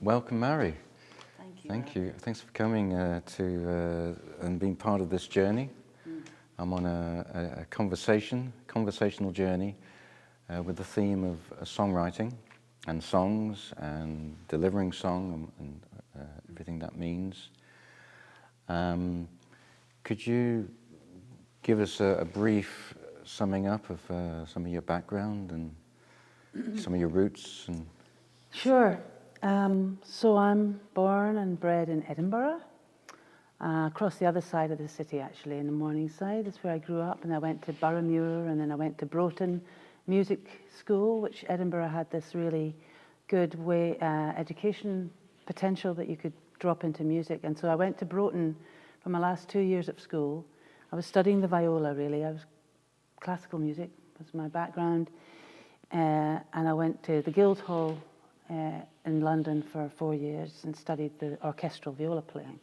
Welcome, Mairi. Thank you. Thank you. Thanks for coming and being part of this journey. I'm on a conversational journey with the theme of songwriting and songs and delivering song and everything that means. Could you give us a brief summing up of some of your background and some of your roots? Sure. So I'm born and bred in Edinburgh, across the other side of the city actually, in the Morningside. That's where I grew up, and I went to Boroughmuir, and then I went to Broughton Music School, which Edinburgh had this really good education potential that you could drop into music. And so I went to Broughton for my last 2 years of school. I was studying the viola really. I was classical music was my background, and I went to the Guildhall in London for 4 years and studied the orchestral viola playing.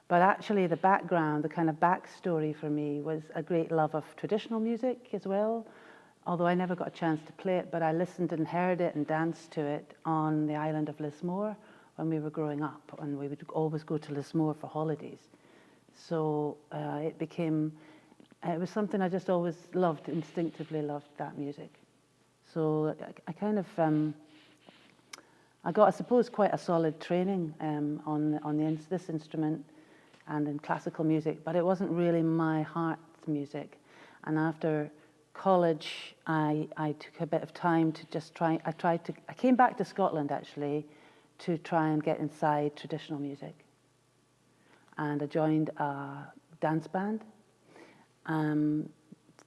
But actually the background, the kind of backstory for me was a great love of traditional music as well, although I never got a chance to play it, but I listened and heard it and danced to it on the island of Lismore when we were growing up, and we would always go to Lismore for holidays. So it was something I just always loved, instinctively loved that music. So I kind of, I got, I suppose, quite a solid training on this instrument and in classical music, but it wasn't really my heart's music. And after college, I took a bit of time to just try. I came back to Scotland actually to try and get inside traditional music, and I joined a dance band,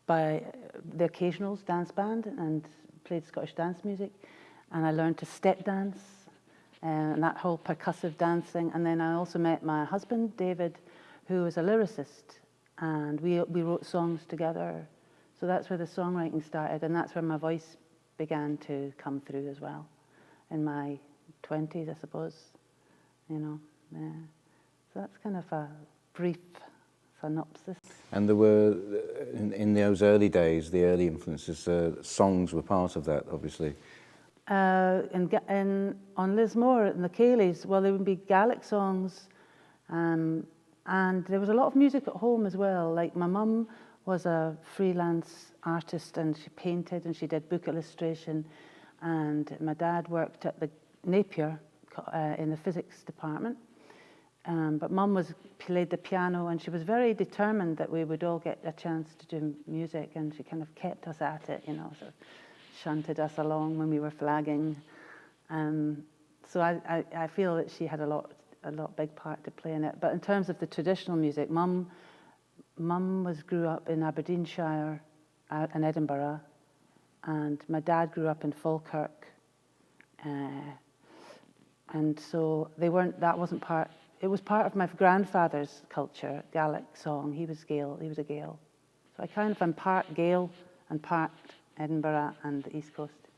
by the Occasionals dance band, and played Scottish dance music. And I learned to step dance and that whole percussive dancing. And then I also met my husband, David, who was a lyricist, and we wrote songs together. So that's where the songwriting started, and that's where my voice began to come through as well, in my 20s, I suppose, you know. Yeah. So that's kind of a brief synopsis. And there were, in those early days, the early influences, songs were part of that, obviously. On Lismore, in the Cayleys, well, there would be Gaelic songs, and there was a lot of music at home as well. Like my mum was a freelance artist, and she painted and she did book illustration, and my dad worked at the Napier in the physics department. But Mum played the piano, and she was very determined that we would all get a chance to do music, and she kind of kept us at it, you know, so shunted us along when we were flagging. So I feel that she had a big part to play in it. But in terms of the traditional music, Mum grew up in Aberdeenshire in Edinburgh, and my dad grew up in Falkirk, and so that wasn't part. It was part of my grandfather's culture, Gaelic song. He was a Gael. So I kind of am part Gael and part Edinburgh and the East Coast.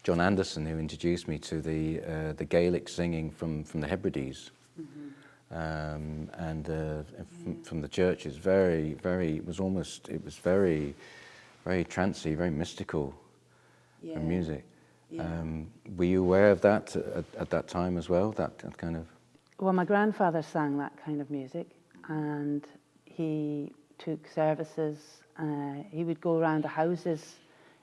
John Anderson, who introduced me to the Gaelic singing from the Hebrides, from the church, is very, very. It was very, very trancy, very mystical music. Yeah. Were you aware of that at that time as well? That kind of. Well, my grandfather sang that kind of music, and he took services. He would go around the houses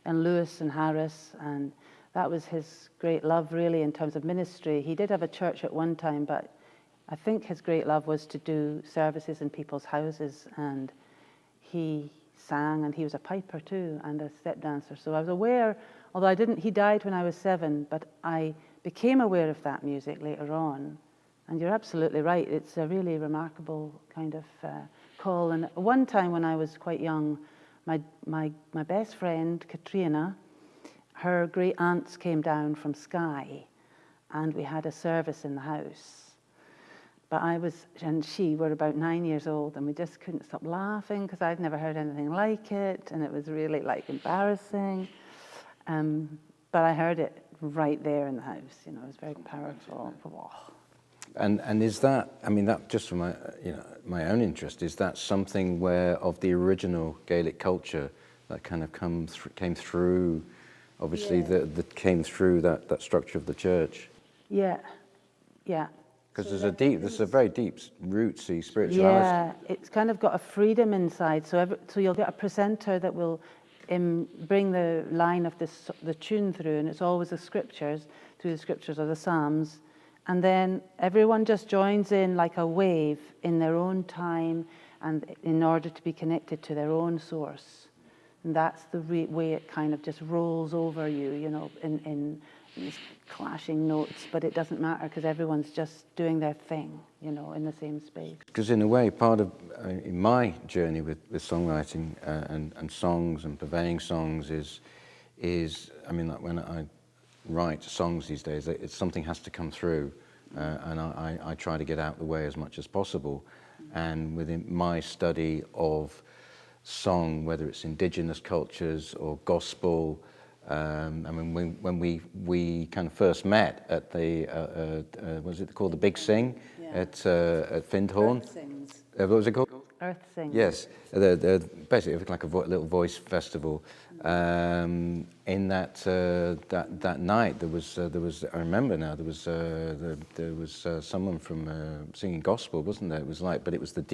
in Lewis and Harris, and that was his great love, really, in terms of ministry. He did have a church at one time, but I think his great love was to do services in people's houses, and he sang, and he was a piper too, and a step dancer. So I was aware, although he died when I was 7, but I became aware of that music later on. And you're absolutely right, it's a really remarkable kind of call. And one time when I was quite young, my best friend, Katrina, her great aunts came down from Skye, and we had a service in the house. But I and she were about 9 years old, and we just couldn't stop laughing because I'd never heard anything like it, and it was really embarrassing. But I heard it right there in the house. You know, it was very powerful. And is that? I mean, that just for my own interest, is that something where of the original Gaelic culture that kind of came through obviously, Yeah. that came through that structure of the church. Yeah, yeah. Because there's a very deep rootsy spirituality. Yeah, it's kind of got a freedom inside. So you'll get a presenter that will bring the line of the tune through, and it's always the scriptures, through the scriptures or the Psalms. And then everyone just joins in like a wave in their own time and in order to be connected to their own source. And that's the way it kind of just rolls over you, you know, in these clashing notes, but it doesn't matter because everyone's just doing their thing, you know, in the same space. Because in a way, part of in my journey with songwriting and songs and purveying songs is I mean, like when I write songs these days, something has to come through, and I try to get out the way as much as possible. And within my study of song, whether it's indigenous cultures or gospel, I mean, when we kind of first met at the was it called the Big Sing at Findhorn? Earth Sings. What was it called? Earth Sings. Yes, basically it was like a little voice festival. In that night, there was I remember now there was someone from singing gospel, wasn't there? It was like, but it was the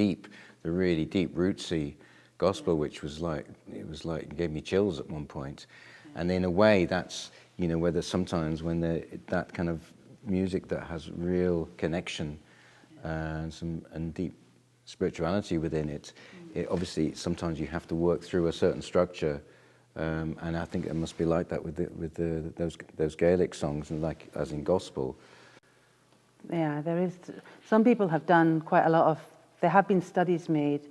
really deep rootsy gospel, which was like it gave me chills at one point. And in a way, that's, you know, whether sometimes when that kind of music that has real connection and deep spirituality within it, obviously sometimes you have to work through a certain structure, and I think it must be like that with those Gaelic songs, and like as in gospel. Yeah, there is. Some people have done quite a lot of. There have been studies made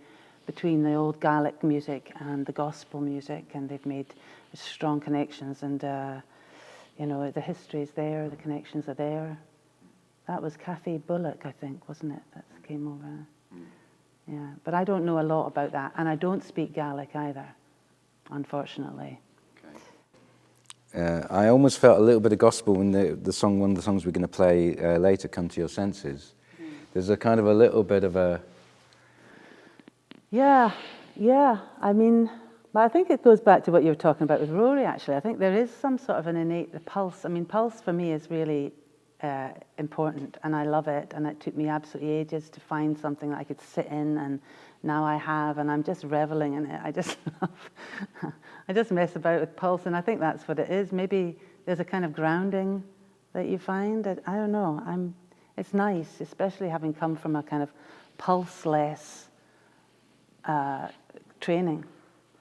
between the old Gaelic music and the gospel music, and they've made strong connections, and you know, the history is there, the connections are there. That was Kathy Bullock, I think, wasn't it, that came over? Yeah, but I don't know a lot about that, and I don't speak Gaelic either, unfortunately. I almost felt a little bit of gospel when one of the songs we're going to play later, "Come to Your Senses." There's a kind of a little bit of a... Yeah. I mean, but I think it goes back to what you were talking about with Rory, actually. I think there is some sort of an innate pulse. I mean, pulse for me is really important, and I love it, and it took me absolutely ages to find something that I could sit in, and now I have, and I'm just reveling in it. I just mess about with pulse, and I think that's what it is. Maybe there's a kind of grounding that you find. I don't know. It's nice, especially having come from a kind of pulseless training,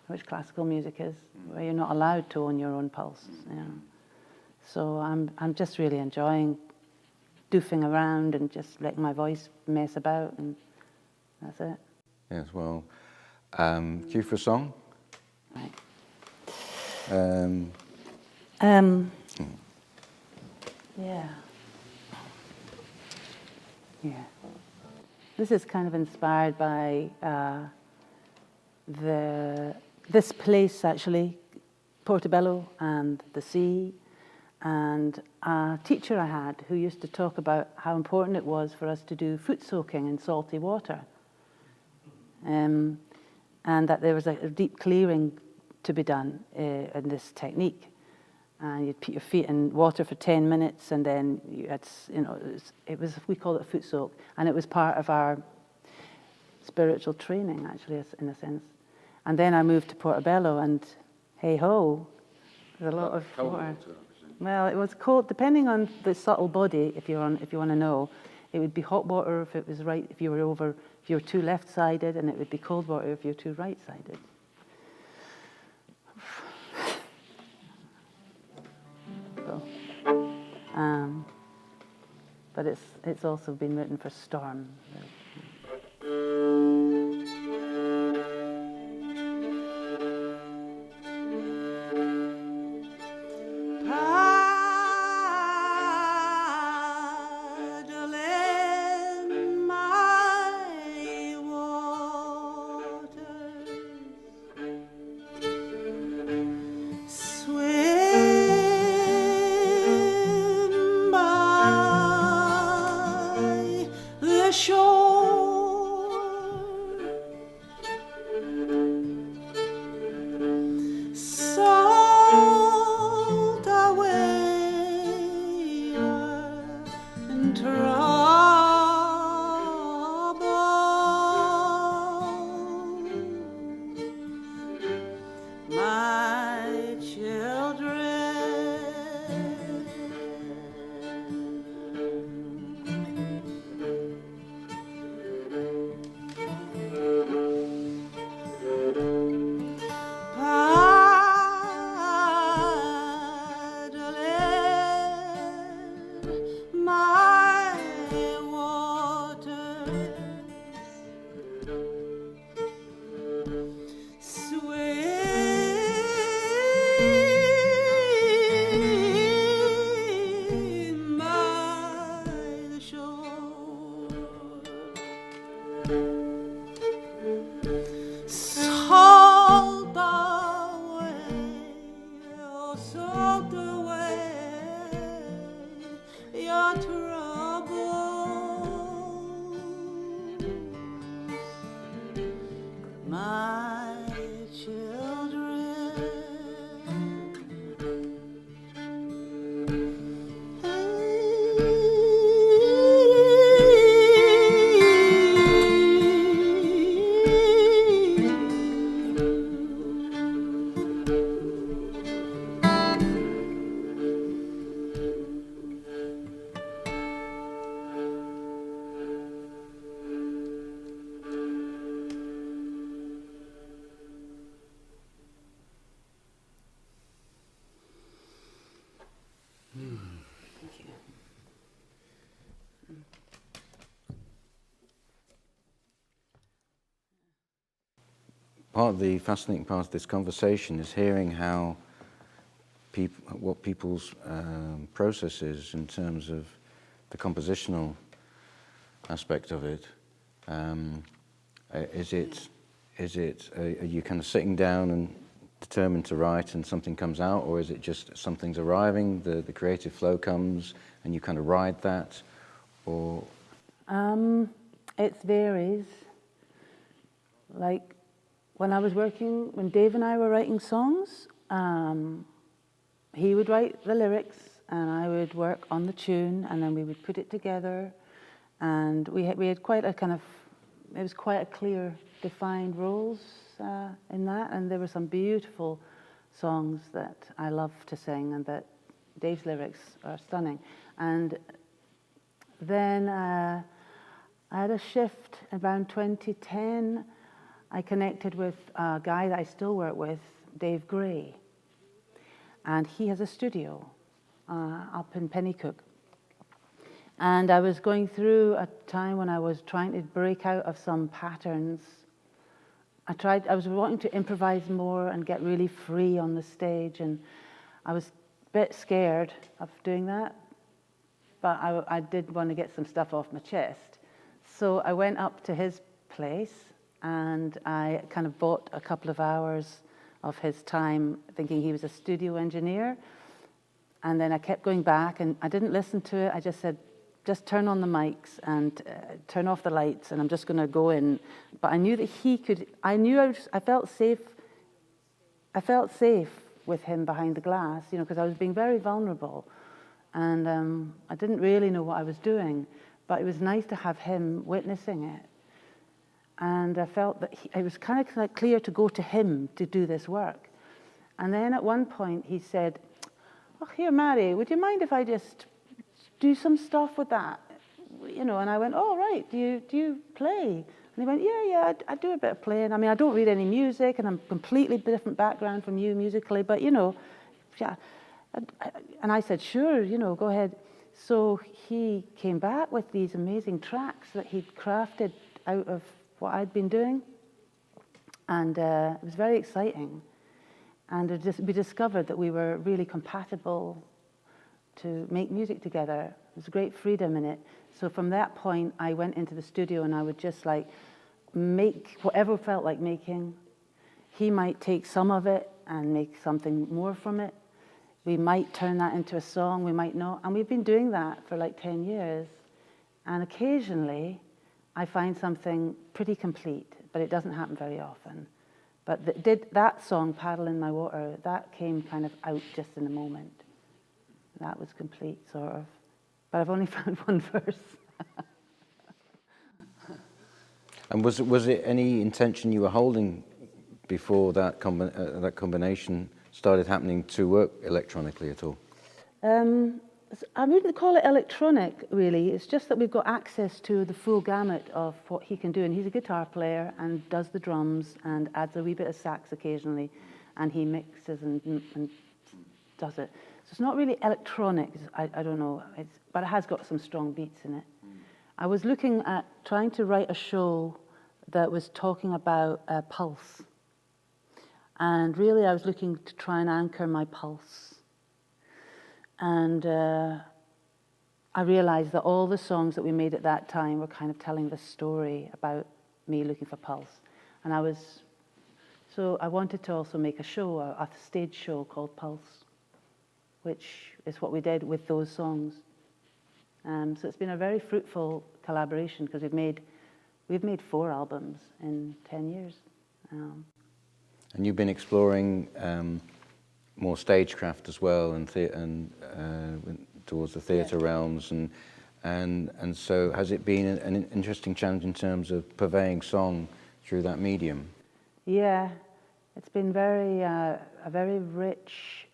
which classical music is, where you're not allowed to own your own pulse. You know. So I'm just really enjoying doofing around and just letting my voice mess about, and that's it. Yes, well, cue for a song? Right. Yeah. This is kind of inspired by this place, actually, Portobello and the sea, and a teacher I had who used to talk about how important it was for us to do foot soaking in salty water, and that there was a deep clearing to be done in this technique. And you'd put your feet in water for 10 minutes, and then you had, you know, we call it a foot soak, and it was part of our spiritual training, actually, in a sense. And then I moved to Portobello, and hey ho, there's a lot of water. Well, it was cold, depending on the subtle body. If you want to know, it would be hot water if it was right. If you were too left-sided, and it would be cold water if you're too right-sided. But it's also been written for storm. Shore Swaying by the shore, salt away, oh, salt away your troubles, my children. Part of the fascinating part of this conversation is hearing how what people's process is in terms of the compositional aspect of it. Is it are you kind of sitting down and determined to write and something comes out, or is it just something's arriving, the creative flow comes and you kind of ride that, or? It varies. Like when Dave and I were writing songs, he would write the lyrics and I would work on the tune, and then we would put it together, and we had quite a kind of, it was quite a clear defined roles in that, and there were some beautiful songs that I love to sing, and that Dave's lyrics are stunning. And then I had a shift around 2010. I connected with a guy that I still work with, Dave Gray, and he has a studio up in Pennycook. And I was going through a time when I was trying to break out of some patterns. I was wanting to improvise more and get really free on the stage, and I was a bit scared of doing that, but I did want to get some stuff off my chest. So I went up to his place and I kind of bought a couple of hours of his time, thinking he was a studio engineer. And then I kept going back and I didn't listen to it. I just said, just turn on the mics and turn off the lights, and I'm just going to go in. But I knew that he could, I felt safe with him behind the glass, you know, because I was being very vulnerable. And I didn't really know what I was doing, but it was nice to have him witnessing it. And I felt that it was kind of like clear to go to him to do this work. And then at one point he said, "Oh, here, Mairi, would you mind if I just do some stuff with that?" You know, and I went, "Oh, right, do you play?" And he went, yeah, I do a bit of playing. I mean, I don't read any music, and I'm completely different background from you musically, but, you know, yeah. And I said, sure, you know, go ahead. So he came back with these amazing tracks that he'd crafted out of what I'd been doing. And it was very exciting. And we discovered that we were really compatible to make music together. There's great freedom in it. So from that point, I went into the studio and I would just like make whatever felt like making. He might take some of it and make something more from it. We might turn that into a song, we might not. And we've been doing that for like 10 years. And occasionally, I find something pretty complete, but it doesn't happen very often. But that song, Paddle in My Water, that came kind of out just in a moment. That was complete, sort of. But I've only found one verse. And was it any intention you were holding before that combination started happening to work electronically at all? I wouldn't call it electronic, really. It's just that we've got access to the full gamut of what he can do. And he's a guitar player and does the drums and adds a wee bit of sax occasionally. And he mixes and does it. So it's not really electronic, I don't know, but it has got some strong beats in it. I was looking at trying to write a show that was talking about pulse. And really I was looking to try and anchor my pulse. And I realized that all the songs that we made at that time were kind of telling the story about me looking for pulse. And so I wanted to also make a show, a stage show called Pulse, which is what we did with those songs. So it's been a very fruitful collaboration because we've made 4 albums in 10 years. And you've been exploring more stagecraft as well, and towards the theatre realms, and so has it been an interesting challenge in terms of purveying song through that medium? Yeah, it's been a very rich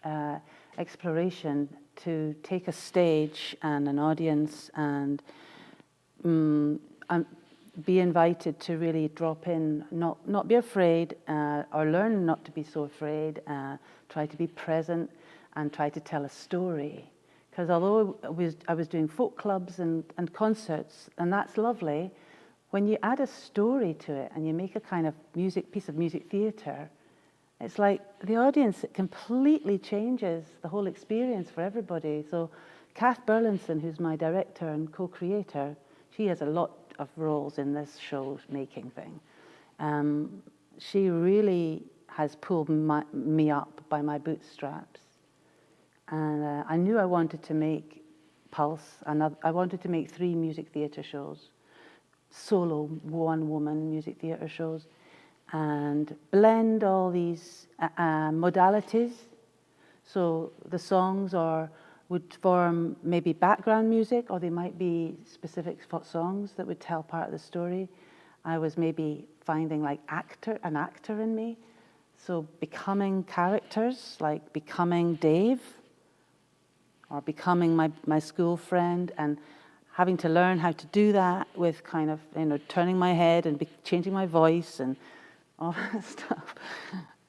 exploration to take a stage and an audience and be invited to really drop in, not be afraid, or learn not to be so afraid, try to be present and try to tell a story. Because although I was doing folk clubs and concerts, and that's lovely, when you add a story to it and you make a kind of piece of music theatre, it's like the audience, it completely changes the whole experience for everybody. So Kath Burlinson, who's my director and co-creator, she has a lot of roles in this show making thing. She really has pulled me up by my bootstraps. And I knew I wanted to make Pulse, and I wanted to make 3 music theatre shows, solo one-woman music theatre shows, and blend all these modalities. So the songs would form maybe background music, or they might be specific songs that would tell part of the story. I was maybe finding like an actor in me, so becoming characters, like becoming Dave, or becoming my school friend, and having to learn how to do that with kind of, turning my head and changing my voice and all that stuff.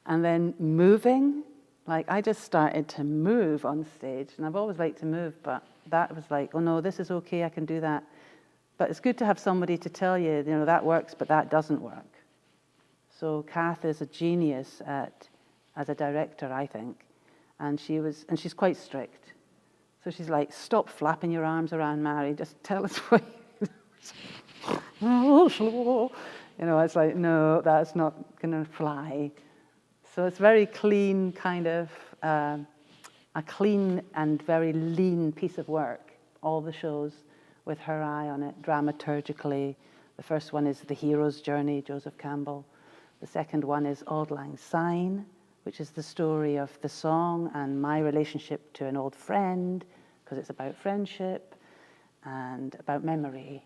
And then moving, like I just started to move on stage, and I've always liked to move, but that was like, oh no, this is okay, I can do that. But it's good to have somebody to tell you, that works, but that doesn't work. So Kath is a genius as a director, I think, and she's quite strict. So she's like, stop flapping your arms around, Mary, just tell us what it's like, no, that's not gonna fly. So it's very clean, kind of a clean and very lean piece of work, all the shows with her eye on it, dramaturgically. The first one is The Hero's Journey, Joseph Campbell. The second one is Auld Lang Syne, which is the story of the song and my relationship to an old friend, because it's about friendship and about memory.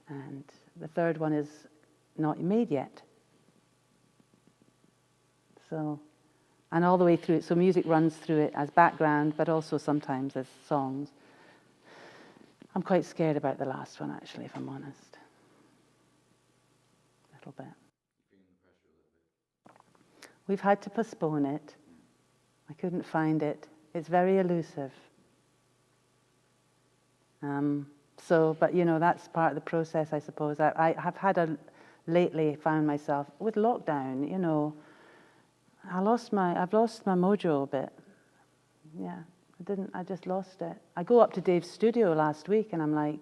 And the third one is Not Made Yet. So, and all the way through it, so music runs through it as background, but also sometimes as songs. I'm quite scared about the last one, actually, if I'm honest. A little bit. We've had to postpone it. I couldn't find it. It's very elusive. But that's part of the process, I suppose. I have lately found myself with lockdown, I've lost my mojo a bit. Yeah, I just lost it. I go up to Dave's studio last week and I'm like,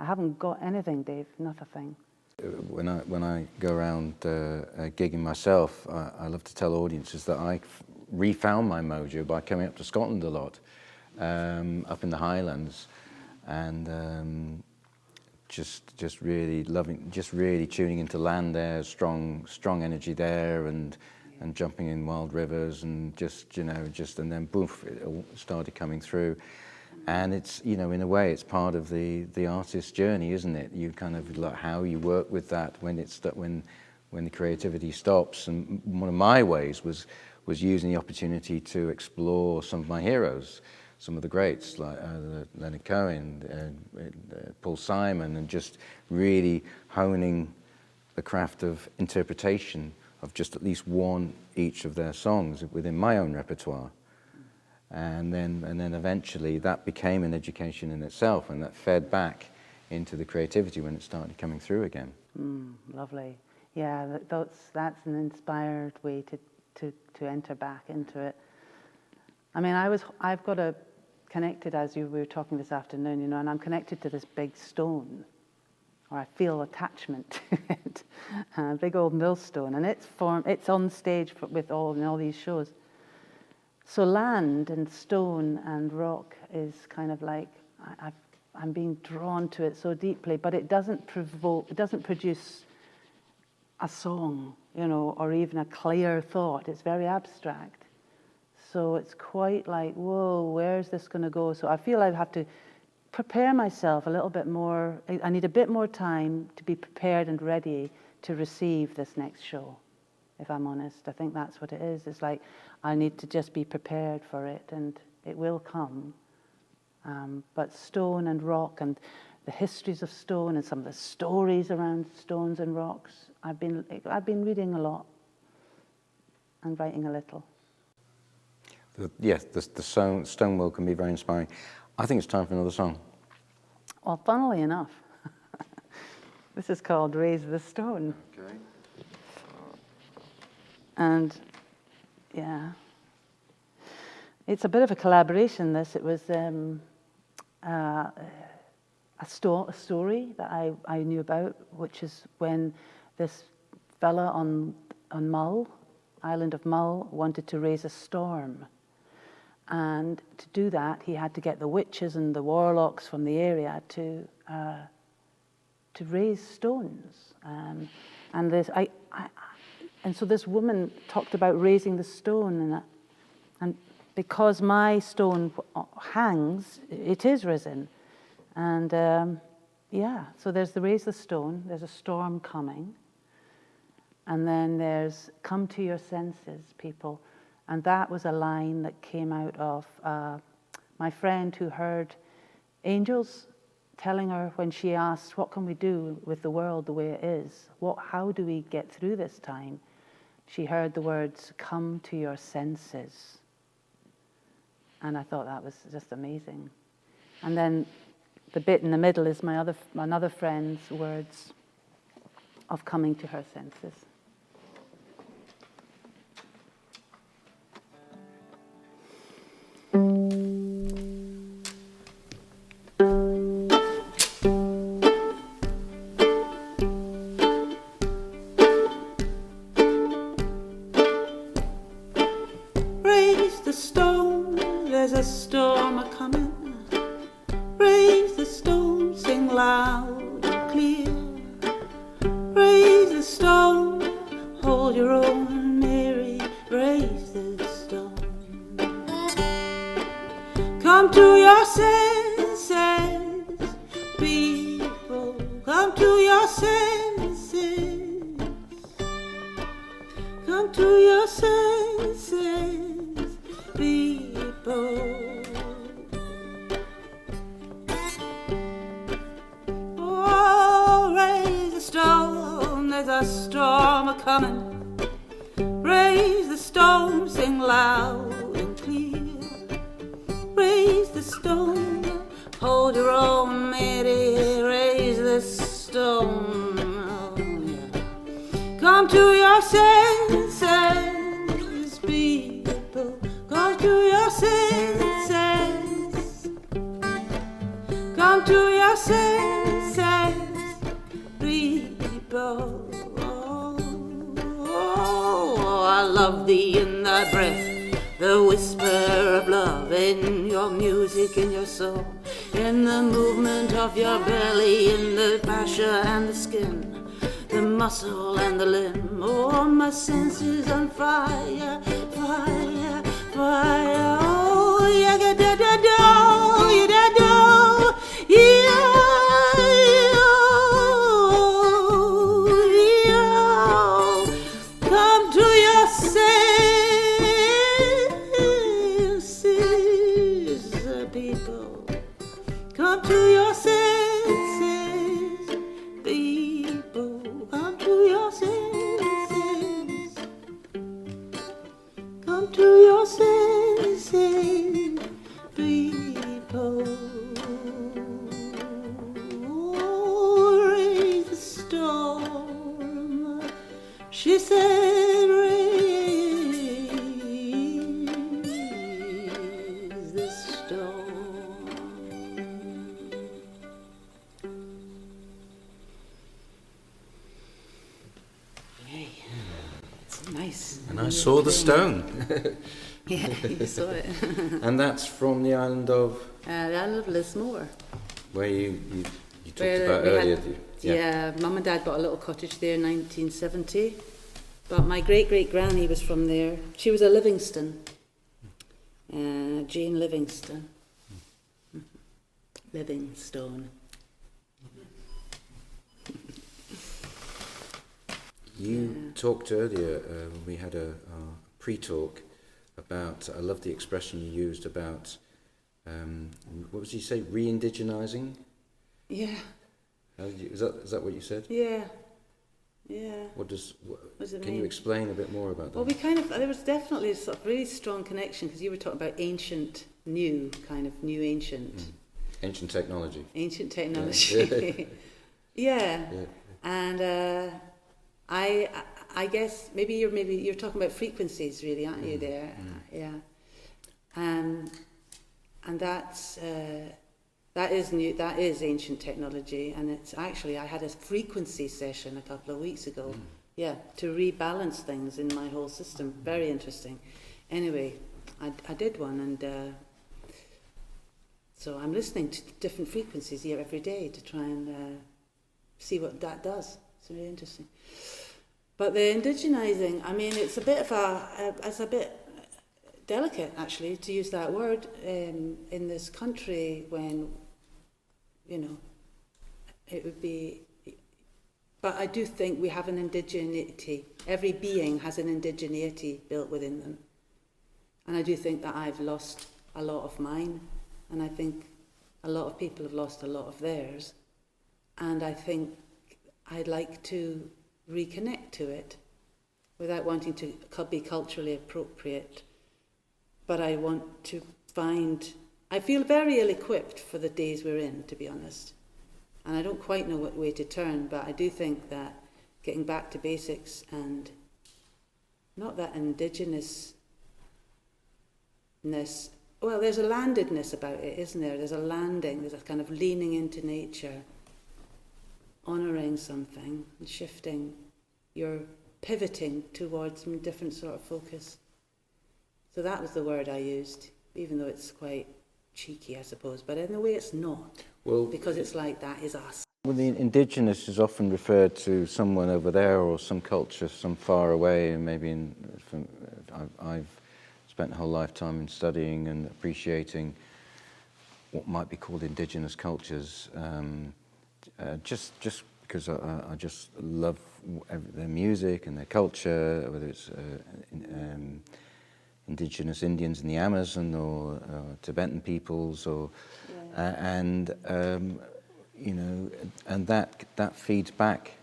I haven't got anything, Dave, not a thing. When I go around gigging myself, I love to tell audiences that I refound my mojo by coming up to Scotland a lot, up in the Highlands, and just really loving, just really tuning into land there, strong energy there, and jumping in wild rivers, and and then boof, it all started coming through. And it's, in a way, it's part of the artist's journey, isn't it? You kind of like how you work with that when the creativity stops. And one of my ways was using the opportunity to explore some of my heroes, some of the greats like Leonard Cohen, Paul Simon, and just really honing the craft of interpretation of just at least one each of their songs within my own repertoire. And then eventually that became an education in itself, and that fed back into the creativity when it started coming through again. Lovely. Yeah, that's an inspired way to enter back into it. I mean, I've got connected, as we were talking this afternoon, you know, and I'm connected to this big stone, or I feel attachment to it, a big old millstone, and it's on stage with all these shows. So land and stone and rock is kind of like I'm being drawn to it so deeply, but it doesn't produce a song, you know, or even a clear thought. It's very abstract. So it's quite like, whoa, where's this going to go? So I feel I have to prepare myself a little bit more. I need a bit more time to be prepared and ready to receive this next show, if I'm honest. I think that's what it is. It's like I need to just be prepared for it, and it will come. But stone and rock and the histories of stone and some of the stories around stones and rocks, I've been reading a lot and writing a little. Yes, the stone world can be very inspiring. I think it's time for another song. Well, funnily enough, this is called Raise the Stone. Okay. And yeah, it's a bit of a collaboration, this. It was a story that I knew about, which is when this fella on Mull, island of Mull, wanted to raise a storm. And to do that, he had to get the witches and the warlocks from the area to raise stones. And so this woman talked about raising the stone, and because my stone hangs, it is risen. And so there's the raise the stone, there's a storm coming. And then there's come to your senses, people. And that was a line that came out of my friend who heard angels telling her when she asked, what can we do with the world the way it is? How do we get through this time? She heard the words, come to your senses. And I thought that was just amazing. And then the bit in the middle is another friend's words of coming to her senses. Raise the stone, there's a storm a-coming. Raise the stone, sing loud and clear. Raise the stone, hold your own, Mary. Raise the stone. Come to your senses, people. Come to your senses. Come to your senses, people. Oh, raise the stone, there's a storm a-coming. Raise the stone, sing loud and clear. Raise the stone, hold your own, Mary. Raise the stone. Oh, yeah. Come to your senses, people. Come to your senses. Come to your senses, people. Oh, I love thee in thy breath, the whisper of love in your music, in your soul, in the movement of your belly, in the fascia and the skin, the muscle and the limb. Oh, my senses on fire, fire, fire. Oh, yeah, da da da da da da, yeah. Come to your senses, people. Come to your senses, people. Come to your senses. Come to your senses, She said, raise the stone. Hey, it's nice. And I saw the stone. Yeah, you saw it. And that's from the island of... The island of Lismore. Where you talked Where about we earlier. had- yeah, Mum and Dad bought a little cottage there in 1970. But my great-great-granny was from there. She was a Livingston. Jane Livingston. Livingstone. You talked earlier, we had a pre-talk about, I love the expression you used about, what was you say, re-indigenizing? Yeah, Is that what you said? yeah. What does does it can you mean? explain a bit more about that? Well, there was definitely a sort of really strong connection because you were talking about ancient, new, kind of new ancient. Ancient technology. Ancient technology. Yeah. And I guess maybe you're talking about frequencies, really, aren't you? There, yeah. And that is new. That is ancient technology, and it's actually I had a frequency session a couple of weeks ago. Yeah, to rebalance things in my whole system. Very interesting. Anyway, I did one, and so I'm listening to different frequencies here every day to try and see what that does. It's really interesting. But the indigenizing, I mean, it's a bit delicate actually to use that word in this country when, you know, it would be. But I do think we have an indigeneity. Every being has an indigeneity built within them. And I do think that I've lost a lot of mine. And I think a lot of people have lost a lot of theirs. And I think I'd like to reconnect to it without wanting to be culturally appropriate. But I want to I feel very ill-equipped for the days we're in, to be honest. And I don't quite know what way to turn, but I do think that getting back to basics and not that indigenousness, well, there's a landedness about it, isn't there? There's a landing, there's a kind of leaning into nature, honouring something and shifting, you're pivoting towards a different sort of focus. So that was the word I used, even though it's quite cheeky, I suppose, but in a way it's not. Well, because it's like, that is us. Well, the indigenous is often referred to someone over there or some culture, some far away, and maybe I've spent a whole lifetime in studying and appreciating what might be called indigenous cultures, just because I just love their music and their culture, whether it's indigenous Indians in the Amazon or Tibetan peoples, or and you know, and that feeds back.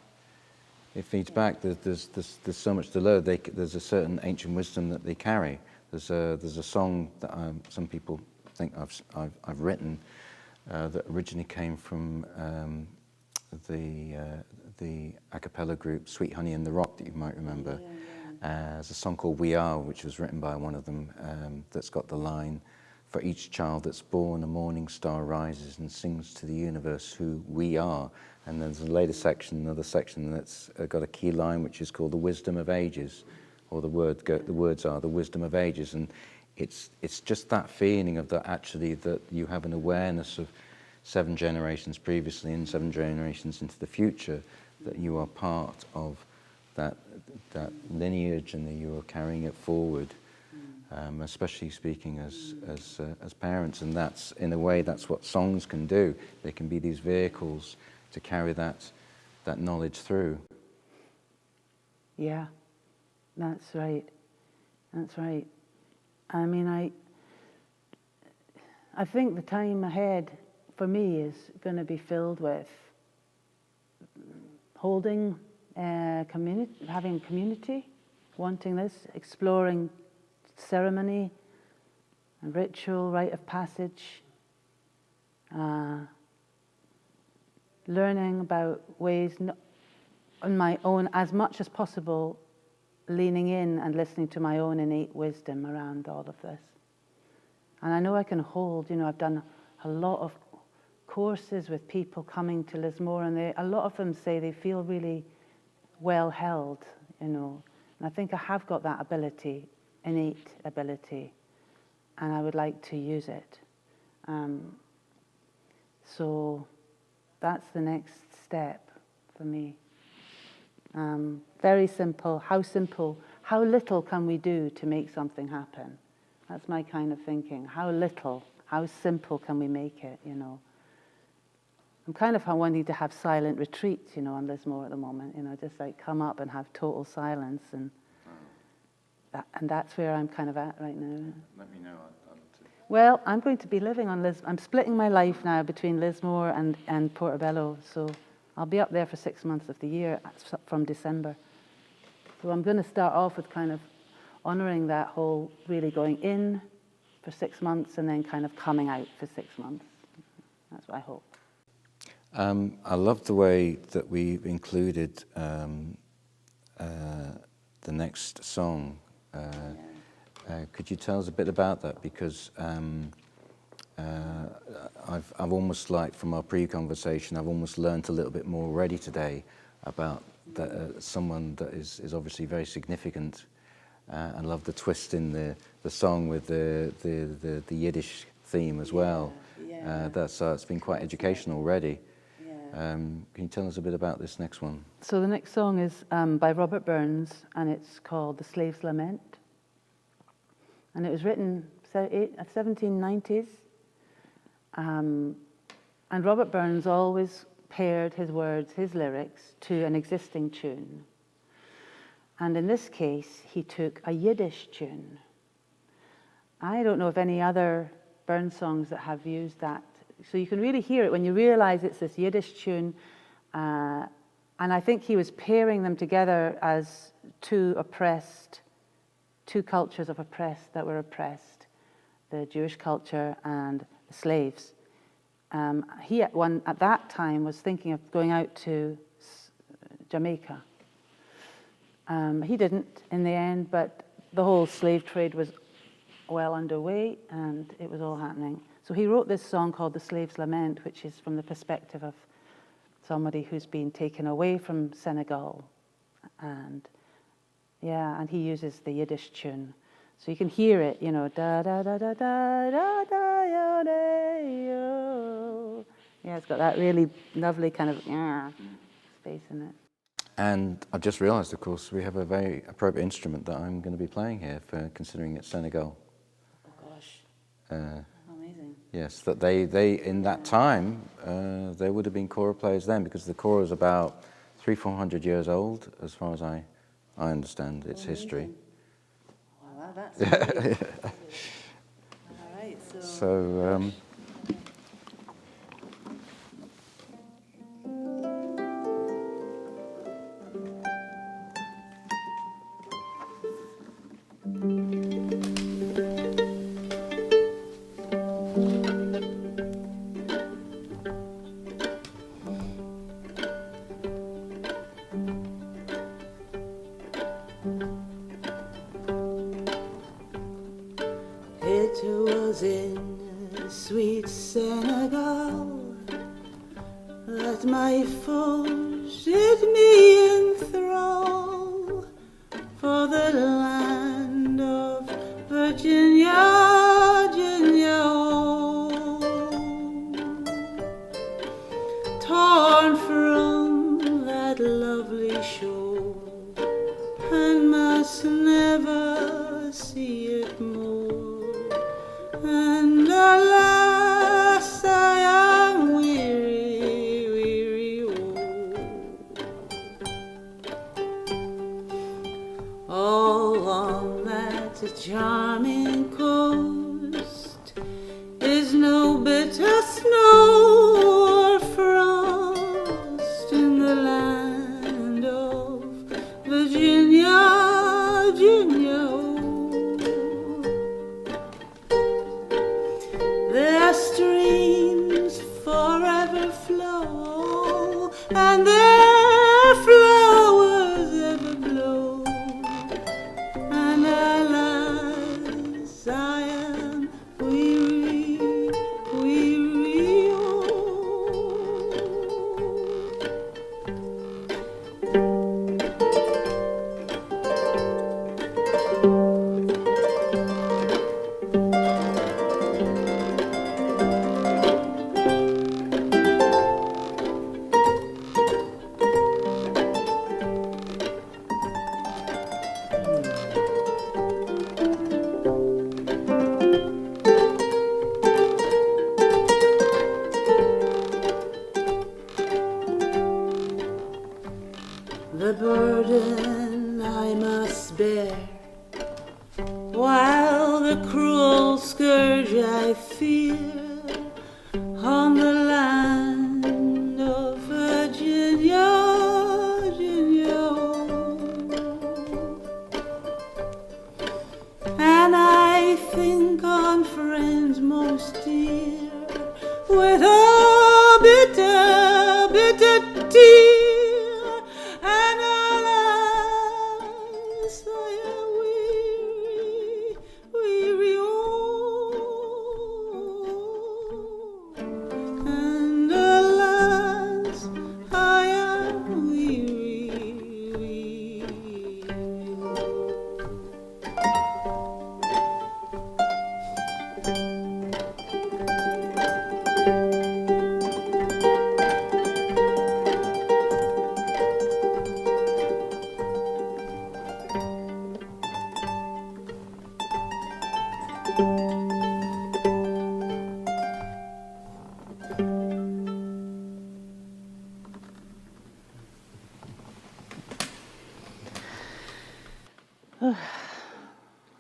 It feeds back. There's so much to learn. There's a certain ancient wisdom that they carry. There's a song that some people think I've written that originally came from the a cappella group Sweet Honey in the Rock that you might remember. There's a song called We Are, which was written by one of them, that's got the line, "For each child that's born, a morning star rises and sings to the universe who we are." And there's another section that's got a key line, which is called the wisdom of ages, or the words are the wisdom of ages. And it's just that feeling of that, actually, that you have an awareness of 7 generations previously and 7 generations into the future, that you are part of that lineage and that you are carrying it forward, especially speaking as parents. And that's, in a way, that's what songs can do. They can be these vehicles to carry that knowledge through. Yeah, that's right. That's right. I mean, I think the time ahead for me is going to be filled with holding community, having community, wanting this, exploring ceremony and ritual, rite of passage, learning about ways on my own, as much as possible, leaning in and listening to my own innate wisdom around all of this. And I know I can hold, I've done a lot of courses with people coming to Lismore, and a lot of them say they feel really well held, And I think I have got that ability, innate ability, and I would like to use it. So that's the next step for me. Very simple. How little can we do to make something happen? That's my kind of thinking. How simple can we make it, I'm kind of wanting to have silent retreats, on Lismore at the moment, just like come up and have total silence, and that's where I'm kind of at right now. Let me know. Well, I'm going to be living on Lismore. I'm splitting my life now between Lismore and Portobello, so I'll be up there for 6 months of the year from December. So I'm going to start off with kind of honouring that whole really going in for 6 months and then kind of coming out for 6 months. That's what I hope. I love the way that we've included the next song. Could you tell us a bit about that? Because I've almost from our pre-conversation, I've almost learned a little bit more already today about someone that is obviously very significant. I love the twist in the song with the Yiddish theme as well. It's been quite educational already. Can you tell us a bit about this next one? So the next song is by Robert Burns, and it's called The Slave's Lament. And it was written 1790s. And Robert Burns always paired his words, his lyrics, to an existing tune. And in this case, he took a Yiddish tune. I don't know of any other Burns songs that have used that. So you can really hear it when you realize it's this Yiddish tune. And I think he was pairing them together as two cultures of oppressed that were oppressed, the Jewish culture and the slaves. He at that time was thinking of going out to Jamaica. He didn't in the end, but the whole slave trade was well underway and it was all happening. So he wrote this song called The Slave's Lament, which is from the perspective of somebody who's been taken away from Senegal. And he uses the Yiddish tune. So you can hear it, da da da da da da da yo de yo. Yeah, it's got that really lovely kind of space in it. And I've just realised, of course, we have a very appropriate instrument that I'm going to be playing here, for considering it's Senegal. Oh gosh. Amazing. Yes, that they in that time, there would have been kora players then, because the kora is about 300-400 years old, as far as I understand its history. Wow, that's amazing. All right, so It was in sweet Senegal that my foes did me enthrall, for the land of Virginia, Virginia, torn from that lovely shore, and must never see it more. And alas, I am weary, weary, all on that charming coast is no bitter snow or frost in the land of Virginia, Virginia. Their streams forever flow, and their flow bear, while the cruel scourge I fear on the land of Virginia, Virginia. And I think on friends most dear with a bitter, bitter tear, and alas, I am weary, weary, oh, and alas, I am weary, weary.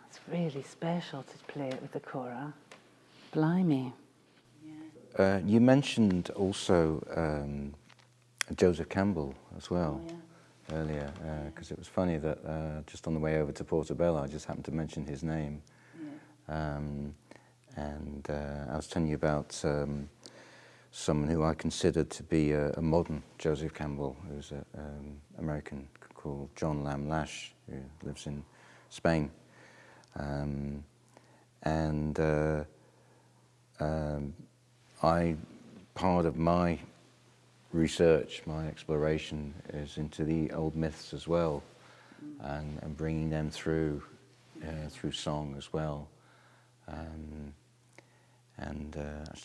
It's really special to play it with the kora. Blimey. You mentioned also Joseph Campbell as well earlier, because it was funny that just on the way over to Portobello, I just happened to mention his name. And I was telling you about someone who I consider to be a modern Joseph Campbell, who's an American called John Lamb Lash, who lives in Spain. Part of my research, my exploration is into the old myths as well, and bringing them through song as well. Actually,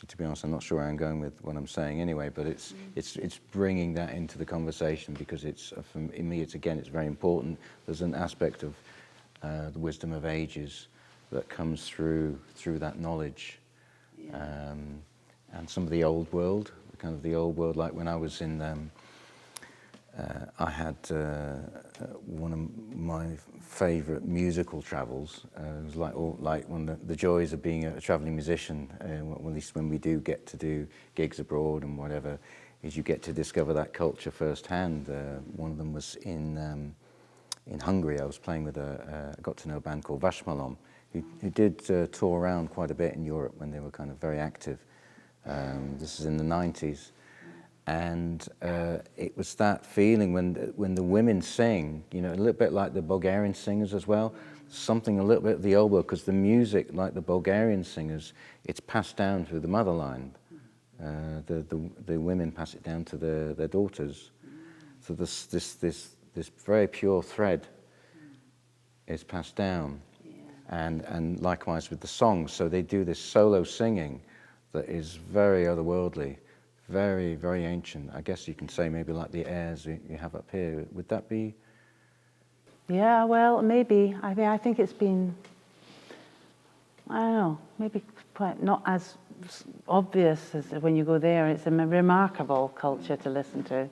to be honest, I'm not sure where I'm going with what I'm saying anyway, but it's bringing that into the conversation, because it's, for me, it's very important. There's an aspect of the wisdom of ages that comes through that knowledge. And some of the old world, like when I was in, I had one of my favourite musical travels. It was like one of the joys of being a travelling musician, at least when we do get to do gigs abroad and whatever, is you get to discover that culture firsthand. One of them was in Hungary. I was playing with I got to know a band called Vasmalom, who did tour around quite a bit in Europe when they were kind of very active. This is in the 90s. And it was that feeling when the women sing, a little bit like the Bulgarian singers as well, something a little bit of the old world, because the music, like the Bulgarian singers, it's passed down through the motherline. The women pass it down to their daughters. So this very pure thread is passed down. And likewise with the songs. So they do this solo singing that is very otherworldly, very, very ancient. I guess you can say maybe like the airs you have up here. Would that be? Yeah, well, maybe. I mean, I think it's been, I don't know, maybe quite not as obvious as when you go there. It's a remarkable culture to listen to.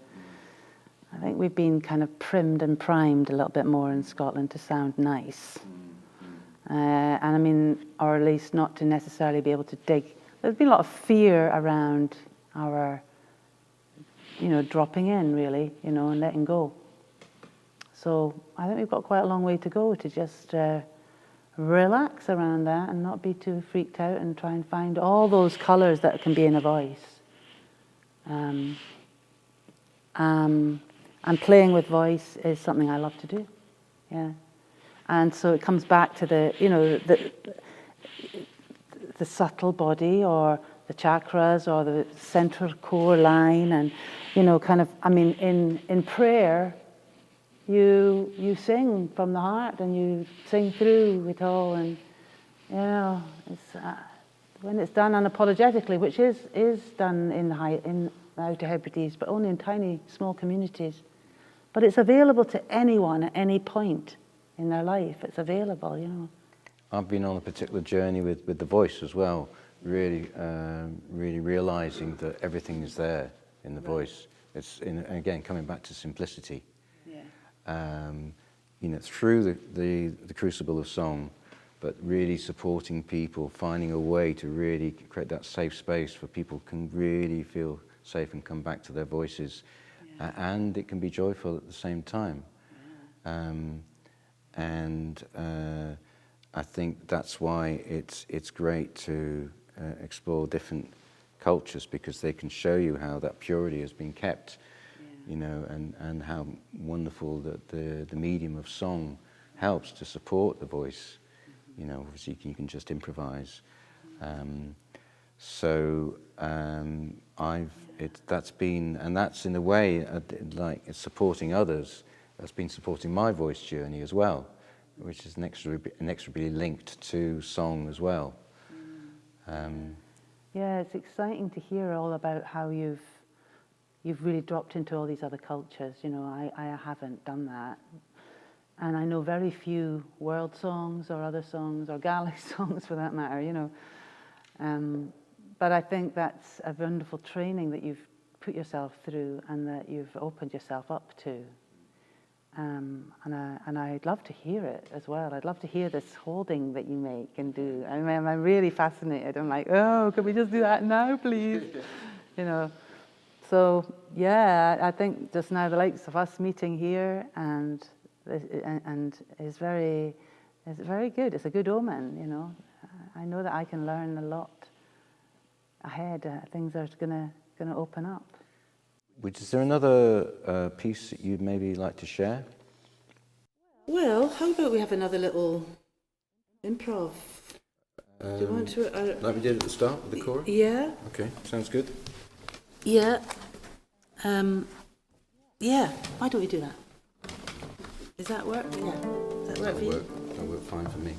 I think we've been kind of primed and primed a little bit more in Scotland to sound nice. And I mean, or at least not to necessarily be able to dig. There's been a lot of fear around our, dropping in really, and letting go. So I think we've got quite a long way to go to just relax around that and not be too freaked out and try and find all those colours that can be in a voice. And playing with voice is something I love to do, yeah. And so it comes back to the subtle body, or the chakras, or the central core line, and in prayer, you sing from the heart and you sing through it all, and it's when it's done unapologetically, which is done in the Outer Hebrides, but only in tiny small communities. But it's available to anyone at any point in their life. It's available, I've been on a particular journey with the voice as well, really realizing that everything is there in the voice. It's again coming back to simplicity. Yeah. through the crucible of song, but really supporting people, finding a way to really create that safe space for people can really feel safe and come back to their voices, and it can be joyful at the same time. I think that's why it's great to explore different cultures, because they can show you how that purity has been kept, and how wonderful that the medium of song helps to support the voice. Obviously you can just improvise. That's in a way like it's supporting others. That's been supporting my voice journey as well, which is inexorably linked to song as well. Yeah, it's exciting to hear all about how you've really dropped into all these other cultures. I haven't done that. And I know very few world songs or other songs or Gaelic songs for that matter, But I think that's a wonderful training that you've put yourself through and that you've opened yourself up to. And I'd love to hear it as well. I'd love to hear this holding that you make and do. I mean, I'm really fascinated. I'm like, oh, can we just do that now, please? So, yeah, I think just now the likes of us meeting here and is very good. It's a good omen, I know that I can learn a lot ahead. Things are gonna open up. Is there another piece that you'd maybe like to share? Well, how about we have another little improv? Do you want to? Like we did at the start with the chorus? Yeah. Okay, sounds good. Yeah. Yeah. Why don't we do that? Does that work? Yeah. Does that work for you? That'll work fine for me.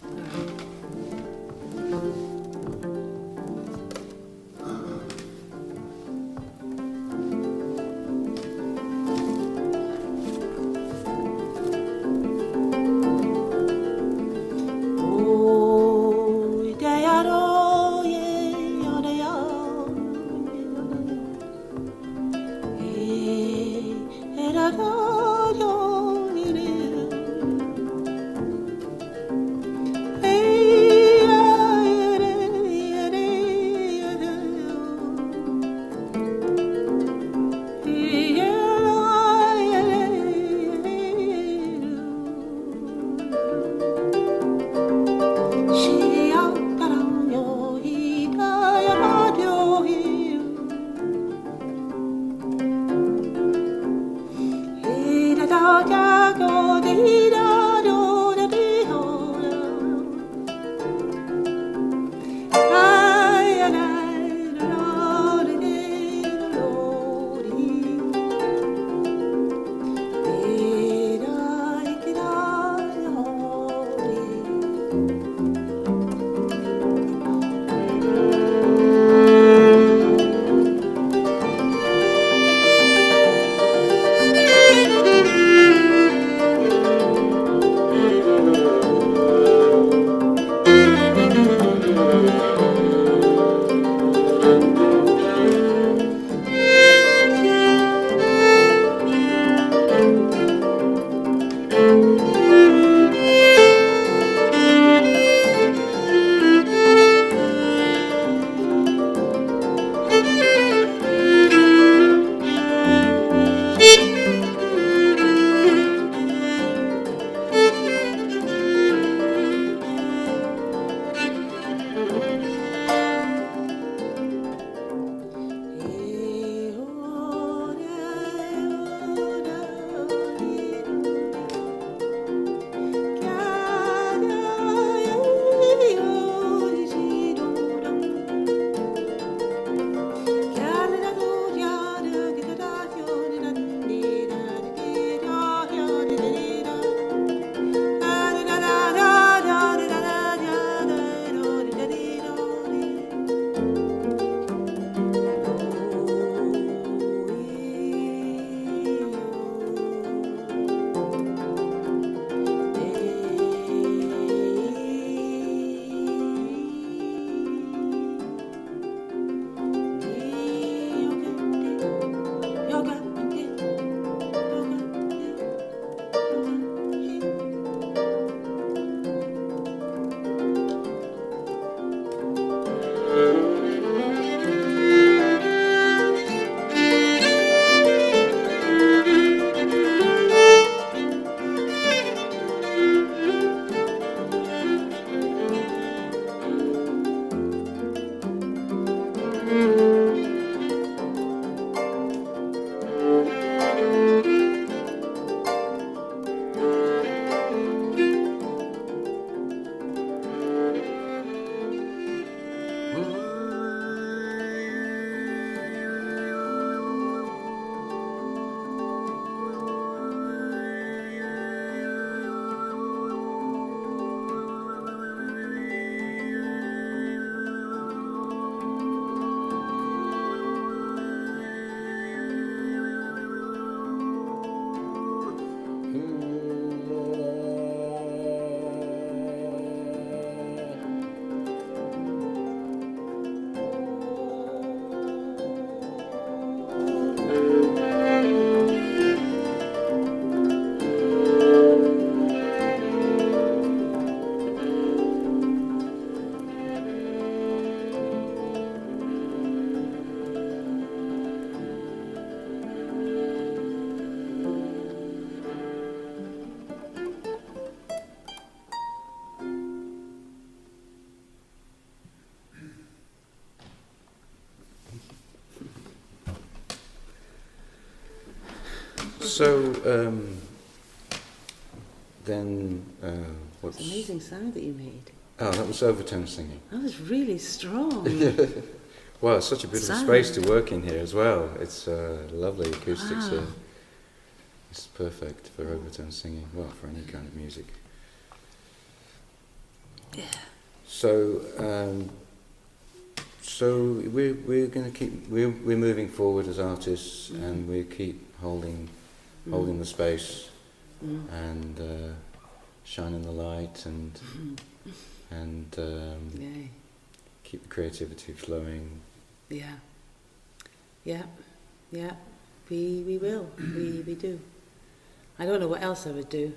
So, then, what's... It's an amazing sound that you made. Oh, that was overtone singing. That was really strong. Well, it's such a beautiful Sound. space to work in here as well. It's lovely acoustics Wow. here. It's perfect for overtone singing, well, for any kind of music. Yeah. So, we're going to keep we're moving forward as artists, and we keep holding the space and shining the light and Yay. keep the creativity flowing. Yeah. Yeah. Yeah. We will. We do. I don't know what else I would do.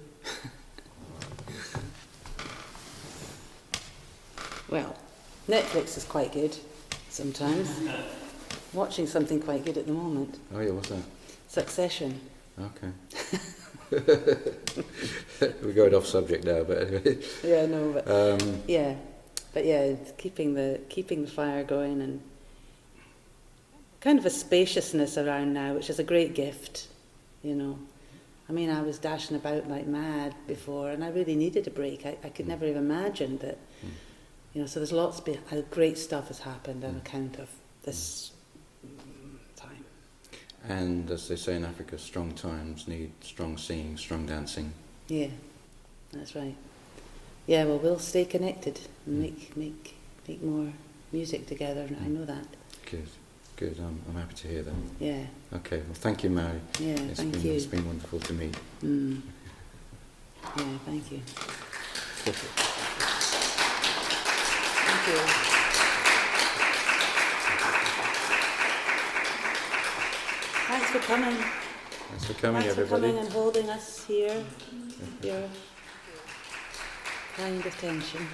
Well, Netflix is quite good sometimes. Watching something quite good at the moment. Oh yeah, what's that? Succession. Okay. We're going off subject now, but anyway. Yeah, no, but it's keeping the fire going, and kind of a spaciousness around now, which is a great gift, you know. I mean, I was dashing about like mad before, and I really needed a break. I could never have imagined that, you know. So there's lots of great stuff has happened on account of this time. And as they say in Africa, strong times need strong singing, strong dancing. Yeah, that's right. Yeah, well, we'll stay connected and make more music together, and I know that. Good. I'm happy to hear that. Yeah. Okay. Well, thank you, Mairi. Yeah, thank you. It's been wonderful to meet. Yeah, thank you. Thank you. Thanks for coming. Thanks for coming, Thanks everybody. for coming and holding us here. Your kind attention.